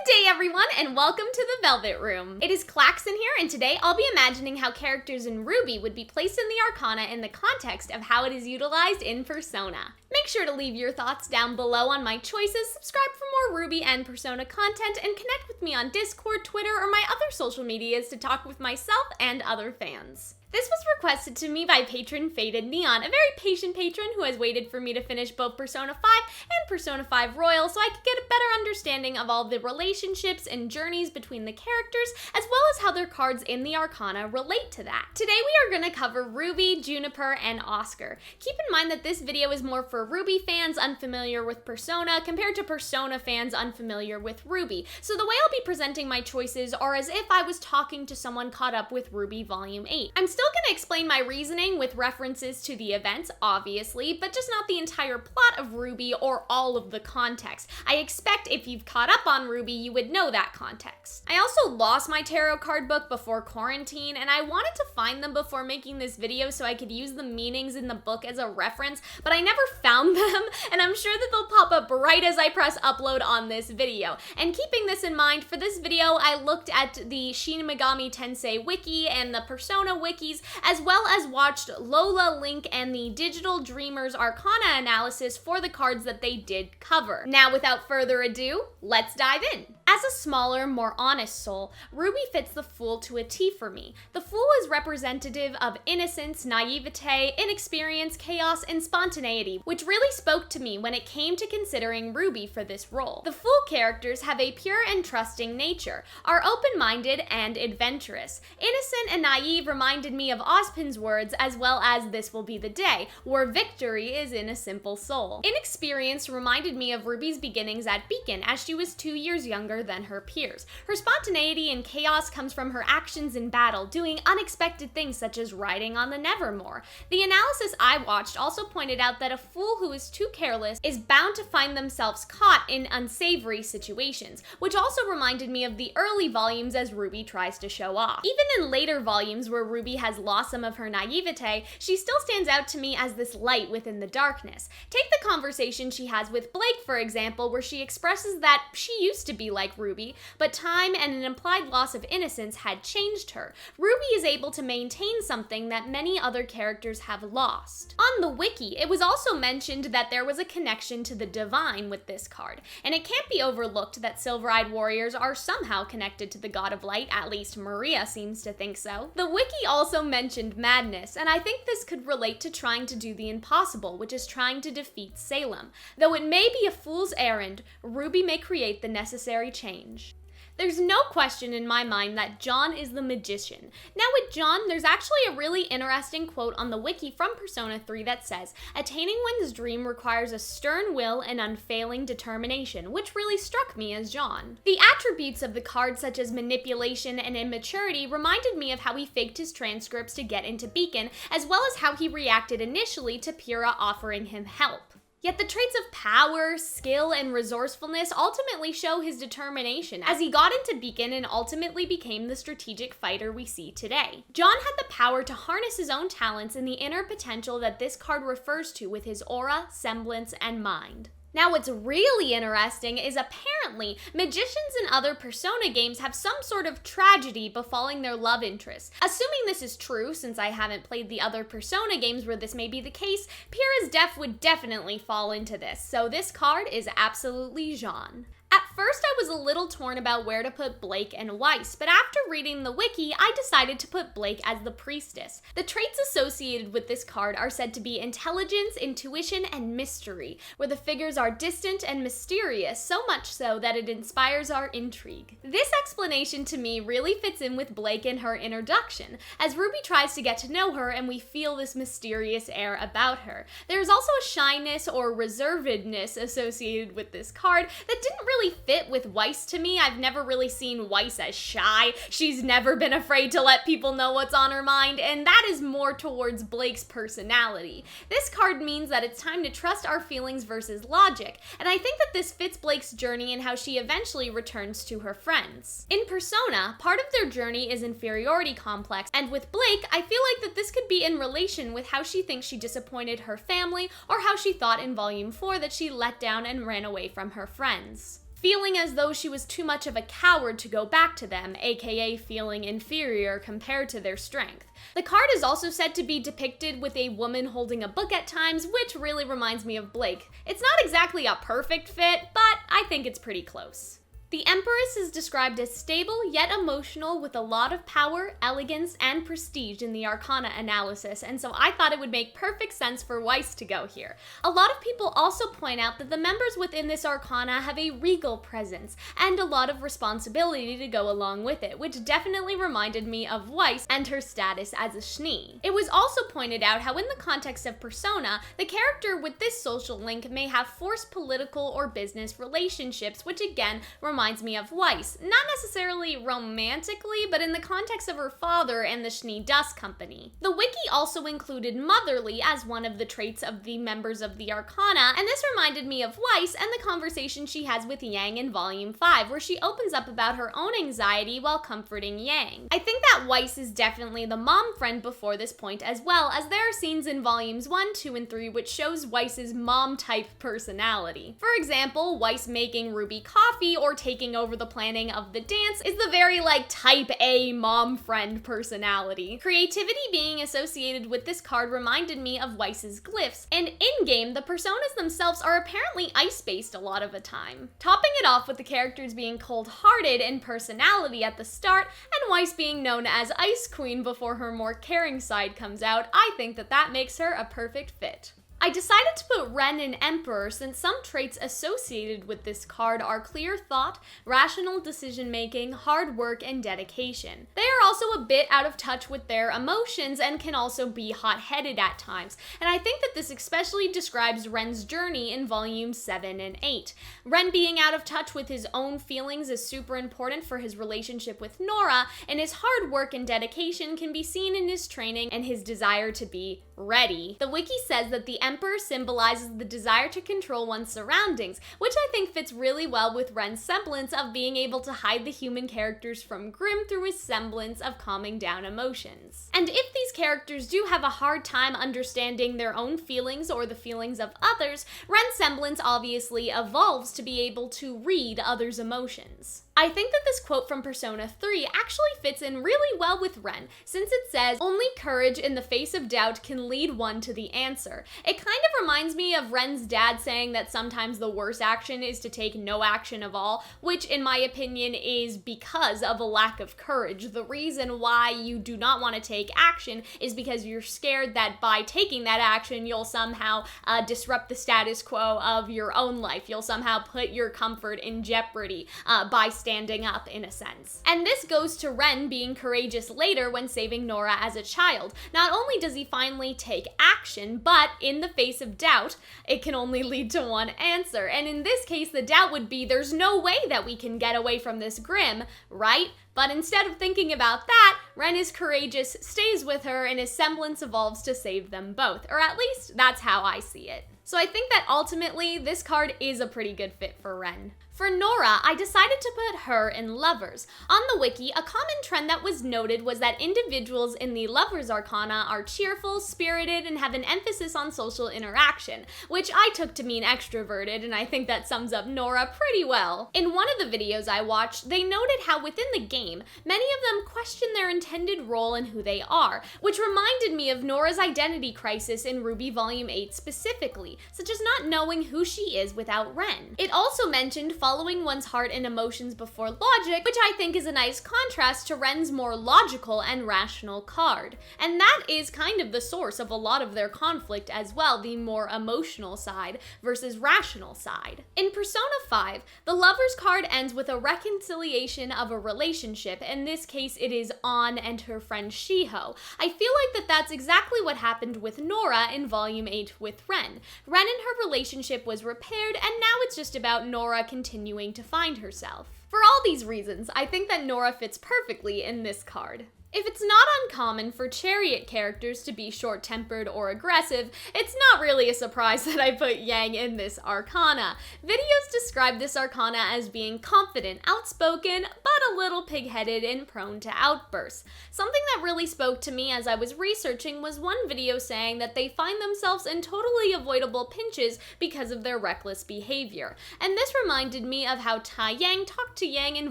Good day, everyone, and welcome to the Velvet Room. It is Calxiyn here, and today I'll be imagining how characters in RWBY would be placed in the Arcana in the context of how it is utilized in Persona. Make sure to leave your thoughts down below on my choices, subscribe for more RWBY and Persona content, and connect with me on Discord, Twitter, or my other social medias to talk with myself and other fans. This was requested to me by patron Faded Neon, a very patient patron who has waited for me to finish both Persona 5 and Persona 5 Royal so I could get a better understanding of all the relationships and journeys between the characters, as well as how their cards in the Arcana relate to that. Today we are going to cover RWBY, Juniper, and Oscar. Keep in mind that this video is more for RWBY fans unfamiliar with Persona compared to Persona fans unfamiliar with RWBY, so the way I'll be presenting my choices are as if I was talking to someone caught up with RWBY Volume 8. I'm still going to explain my reasoning with references to the events, obviously, but just not the entire plot of RWBY or all of the context. I expect if you've caught up on RWBY, you would know that context. I also lost my tarot card book before quarantine, and I wanted to find them before making this video so I could use the meanings in the book as a reference, but I never found them, and I'm sure that they'll pop up right as I press upload on this video. And keeping this in mind, for this video, I looked at the Shin Megami Tensei wiki and the Persona wikis, as well as watched Lola, Link, and the Digital Dreamers Arcana analysis for the cards that they did cover. Now, without further ado, let's dive in. As a smaller, more honest soul, RWBY fits the Fool to a T for me. The Fool is representative of innocence, naivete, inexperience, chaos, and spontaneity, which really spoke to me when it came to considering RWBY for this role. The Fool characters have a pure and trusting nature, are open-minded and adventurous. Innocent and naive reminded me of Ozpin's words, as well as This Will Be the Day, where victory is in a simple soul. Inexperience reminded me of RWBY's beginnings at Beacon, as she was 2 years younger than her peers. Her spontaneity and chaos comes from her actions in battle, doing unexpected things such as riding on the Nevermore. The analysis I watched also pointed out that a fool who is too careless is bound to find themselves caught in unsavory situations, which also reminded me of the early volumes as RWBY tries to show off. Even in later volumes where RWBY has lost some of her naivete, she still stands out to me as this light within the darkness. Take the conversation she has with Blake, for example, where she expresses that she used to be like RWBY, but time and an implied loss of innocence had changed her. RWBY is able to maintain something that many other characters have lost. On the wiki, it was also mentioned that there was a connection to the divine with this card, and it can't be overlooked that silver-eyed warriors are somehow connected to the god of light, at least Maria seems to think so. The wiki also mentioned madness, and I think this could relate to trying to do the impossible, which is trying to defeat Salem. Though it may be a fool's errand, RWBY may create the necessary change. There's no question in my mind that Jaune is the magician. Now with Jaune, there's actually a really interesting quote on the wiki from Persona 3 that says, "Attaining one's dream requires a stern will and unfailing determination," which really struck me as Jaune. The attributes of the card, such as manipulation and immaturity, reminded me of how he faked his transcripts to get into Beacon, as well as how he reacted initially to Pyrrha offering him help. Yet the traits of power, skill, and resourcefulness ultimately show his determination as he got into Beacon and ultimately became the strategic fighter we see today. Jaune had the power to harness his own talents and the inner potential that this card refers to with his aura, semblance, and mind. Now what's really interesting is apparently magicians in other Persona games have some sort of tragedy befalling their love interests. Assuming this is true, since I haven't played the other Persona games where this may be the case, Pyrrha's death would definitely fall into this, so this card is absolutely Jaune. At first, I was a little torn about where to put Blake and Weiss, but after reading the wiki, I decided to put Blake as the Priestess. The traits associated with this card are said to be intelligence, intuition, and mystery, where the figures are distant and mysterious, so much so that it inspires our intrigue. This explanation to me really fits in with Blake in her introduction, as RWBY tries to get to know her and we feel this mysterious air about her. There's also a shyness or reservedness associated with this card that didn't really fit with Weiss to me. I've never really seen Weiss as shy. She's never been afraid to let people know what's on her mind, and that is more towards Blake's personality. This card means that it's time to trust our feelings versus logic, and I think that this fits Blake's journey and how she eventually returns to her friends. In Persona, part of their journey is inferiority complex, and with Blake, I feel like that this could be in relation with how she thinks she disappointed her family, or how she thought in Volume 4 that she let down and ran away from her friends. feeling as though she was too much of a coward to go back to them, aka feeling inferior compared to their strength. The card is also said to be depicted with a woman holding a book at times, which really reminds me of Blake. It's not exactly a perfect fit, but I think it's pretty close. The Empress is described as stable yet emotional with a lot of power, elegance, and prestige in the Arcana analysis, and so I thought it would make perfect sense for Weiss to go here. A lot of people also point out that the members within this Arcana have a regal presence and a lot of responsibility to go along with it, which definitely reminded me of Weiss and her status as a Schnee. It was also pointed out how in the context of Persona, the character with this social link may have forced political or business relationships, which again reminds me of Weiss, not necessarily romantically, but in the context of her father and the Schnee Dust Company. The wiki also included motherly as one of the traits of the members of the Arcana, and this reminded me of Weiss and the conversation she has with Yang in Volume 5, where she opens up about her own anxiety while comforting Yang. I think that Weiss is definitely the mom friend before this point, as well as there are scenes in Volumes 1, 2, and 3 which shows Weiss's mom-type personality. For example, Weiss making RWBY coffee or taking over the planning of the dance is the very type A mom friend personality. Creativity being associated with this card reminded me of Weiss's glyphs, and in-game the personas themselves are apparently ice-based a lot of the time. Topping it off with the characters being cold-hearted in personality at the start, and Weiss being known as Ice Queen before her more caring side comes out, I think that makes her a perfect fit. I decided to put Ren in Emperor since some traits associated with this card are clear thought, rational decision-making, hard work, and dedication. They are also a bit out of touch with their emotions and can also be hot-headed at times, and I think that this especially describes Ren's journey in Volumes 7 and 8. Ren being out of touch with his own feelings is super important for his relationship with Nora, and his hard work and dedication can be seen in his training and his desire to be ready. The wiki says that the Emperor symbolizes the desire to control one's surroundings, which I think fits really well with Ren's semblance of being able to hide the human characters from Grimm through his semblance of calming down emotions. And if these characters do have a hard time understanding their own feelings or the feelings of others, Ren's semblance obviously evolves to be able to read others' emotions. I think that this quote from Persona 3 actually fits in really well with Ren, since it says, "Only courage in the face of doubt can lead one to the answer." It kind of reminds me of Ren's dad saying that sometimes the worst action is to take no action of all, which in my opinion is because of a lack of courage. The reason why you do not want to take action is because you're scared that by taking that action, you'll somehow disrupt the status quo of your own life. You'll somehow put your comfort in jeopardy by standing up, in a sense. And this goes to Ren being courageous later when saving Nora as a child. Not only does he finally take action, but in the face of doubt, it can only lead to one answer. And in this case, the doubt would be, there's no way that we can get away from this Grimm, right? But instead of thinking about that, Ren is courageous, stays with her, and his semblance evolves to save them both. Or at least, that's how I see it. So I think that ultimately, this card is a pretty good fit for Ren. For Nora, I decided to put her in Lovers. On the wiki, a common trend that was noted was that individuals in the Lovers Arcana are cheerful, spirited, and have an emphasis on social interaction, which I took to mean extroverted, and I think that sums up Nora pretty well. In one of the videos I watched, they noted how within the game, many of them question their intended role and who they are, which reminded me of Nora's identity crisis in RWBY Volume 8 specifically, such as not knowing who she is without Ren. It also mentioned following one's heart and emotions before logic, which I think is a nice contrast to Ren's more logical and rational card. And that is kind of the source of a lot of their conflict as well, the more emotional side versus rational side. In Persona 5, the Lovers card ends with a reconciliation of a relationship. In this case, it is An and her friend Shiho. I feel like that's exactly what happened with Nora in Volume 8 with Ren. Ren and her relationship was repaired, and now it's just about Nora continuing to find herself. For all these reasons, I think that Nora fits perfectly in this card. If it's not uncommon for Chariot characters to be short-tempered or aggressive, it's not really a surprise that I put Yang in this Arcana. Videos describe this Arcana as being confident, outspoken, but a little pig-headed and prone to outbursts. Something that really spoke to me as I was researching was one video saying that they find themselves in totally avoidable pinches because of their reckless behavior. And this reminded me of how Taiyang talked to Yang in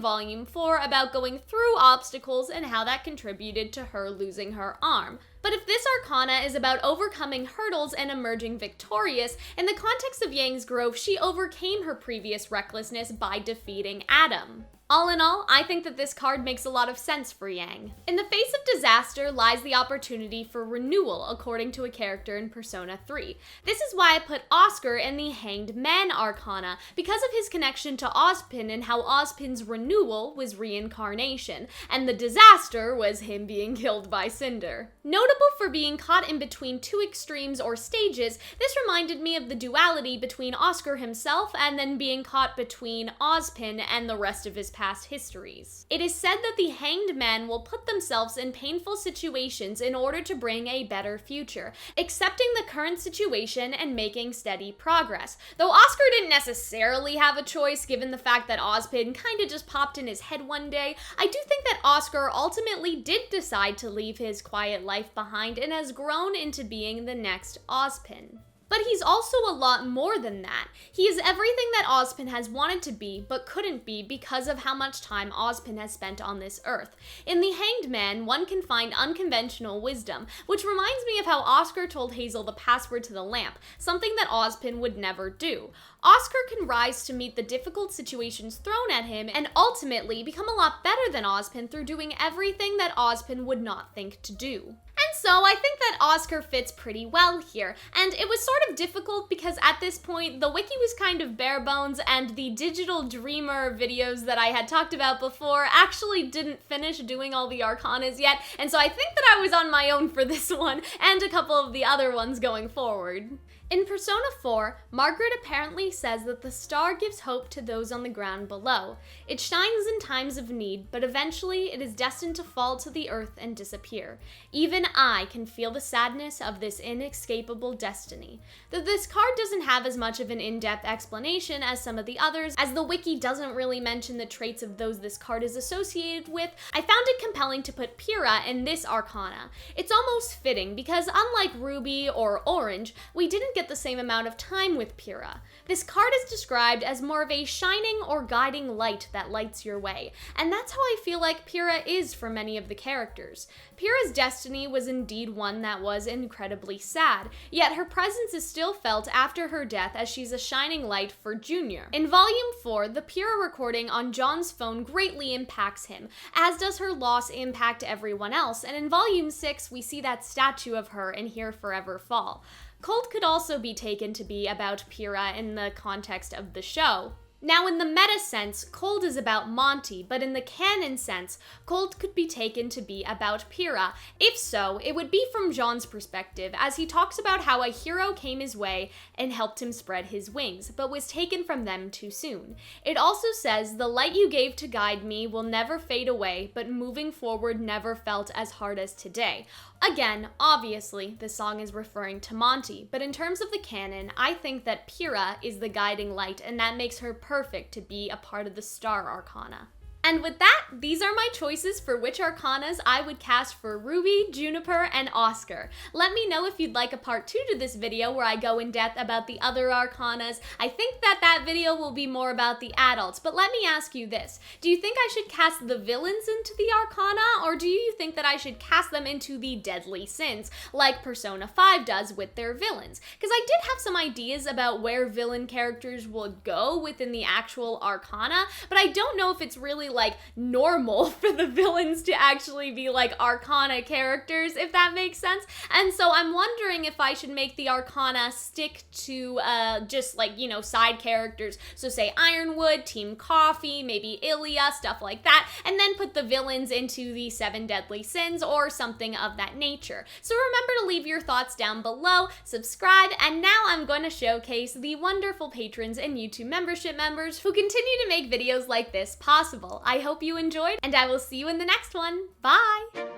Volume 4 about going through obstacles and how that contributed to her losing her arm. But if this Arcana is about overcoming hurdles and emerging victorious, in the context of Yang's growth, she overcame her previous recklessness by defeating Adam. All in all, I think that this card makes a lot of sense for Yang. In the face of disaster lies the opportunity for renewal, according to a character in Persona 3. This is why I put Oscar in the Hanged Man Arcana, because of his connection to Ozpin and how Ozpin's renewal was reincarnation, and the disaster was him being killed by Cinder. Notable for being caught in between two extremes or stages, this reminded me of the duality between Oscar himself and then being caught between Ozpin and the rest of his past histories. It is said that the hanged men will put themselves in painful situations in order to bring a better future, accepting the current situation and making steady progress. Though Oscar didn't necessarily have a choice given the fact that Ozpin kinda just popped in his head one day, I do think that Oscar ultimately did decide to leave his quiet life behind and has grown into being the next Ozpin. But he's also a lot more than that. He is everything that Ozpin has wanted to be, but couldn't be because of how much time Ozpin has spent on this earth. In the Hanged Man, one can find unconventional wisdom, which reminds me of how Oscar told Hazel the password to the lamp, something that Ozpin would never do. Oscar can rise to meet the difficult situations thrown at him and ultimately become a lot better than Ozpin through doing everything that Ozpin would not think to do. And so I think that Oscar fits pretty well here, and it was sort of difficult because at this point the wiki was kind of bare bones and the Digital Dreamer videos that I had talked about before actually didn't finish doing all the Arcanas yet, and so I think that I was on my own for this one and a couple of the other ones going forward. In Persona 4, Margaret apparently says that the star gives hope to those on the ground below. It shines in times of need, but eventually it is destined to fall to the earth and disappear. Even I can feel the sadness of this inescapable destiny. Though this card doesn't have as much of an in-depth explanation as some of the others, as the wiki doesn't really mention the traits of those this card is associated with, I found it compelling to put Pyrrha in this Arcana. It's almost fitting because unlike Ruby or Orange, we didn't get the same amount of time with Pyrrha. This card is described as more of a shining or guiding light that lights your way, and that's how I feel like Pyrrha is for many of the characters. Pyrrha's destiny was indeed one that was incredibly sad, yet her presence is still felt after her death as she's a shining light for Junior. In Volume 4, the Pyrrha recording on John's phone greatly impacts him, as does her loss impact everyone else, and in Volume 6 we see that statue of her in Here Forever Fall. Cold could also be taken to be about Pyrrha in the context of the show. Now, in the meta sense, Cold is about Monty, but in the canon sense, Cold could be taken to be about Pyrrha. If so, it would be from John's perspective, as he talks about how a hero came his way and helped him spread his wings, but was taken from them too soon. It also says, "The light you gave to guide me will never fade away, but moving forward never felt as hard as today." Again, obviously, the song is referring to Monty, but in terms of the canon, I think that Pyrrha is the guiding light, and that makes her perfect to be a part of the Star Arcana. And with that, these are my choices for which Arcanas I would cast for Ruby, Juniper, and Oscar. Let me know if you'd like a part 2 to this video where I go in depth about the other Arcanas. I think that video will be more about the adults, but let me ask you this. Do you think I should cast the villains into the Arcana, or do you think that I should cast them into the deadly sins, like Persona 5 does with their villains? Because I did have some ideas about where villain characters would go within the actual Arcana, but I don't know if it's really like normal for the villains to actually be like Arcana characters, if that makes sense. And so I'm wondering if I should make the Arcana stick to just like, you know, side characters. So say Ironwood, Team Coffee, maybe Ilya, stuff like that, and then put the villains into the 7 deadly sins or something of that nature. So remember to leave your thoughts down below, subscribe, and now I'm going to showcase the wonderful patrons and YouTube membership members who continue to make videos like this possible. I hope you enjoyed, and I will see you in the next one. Bye!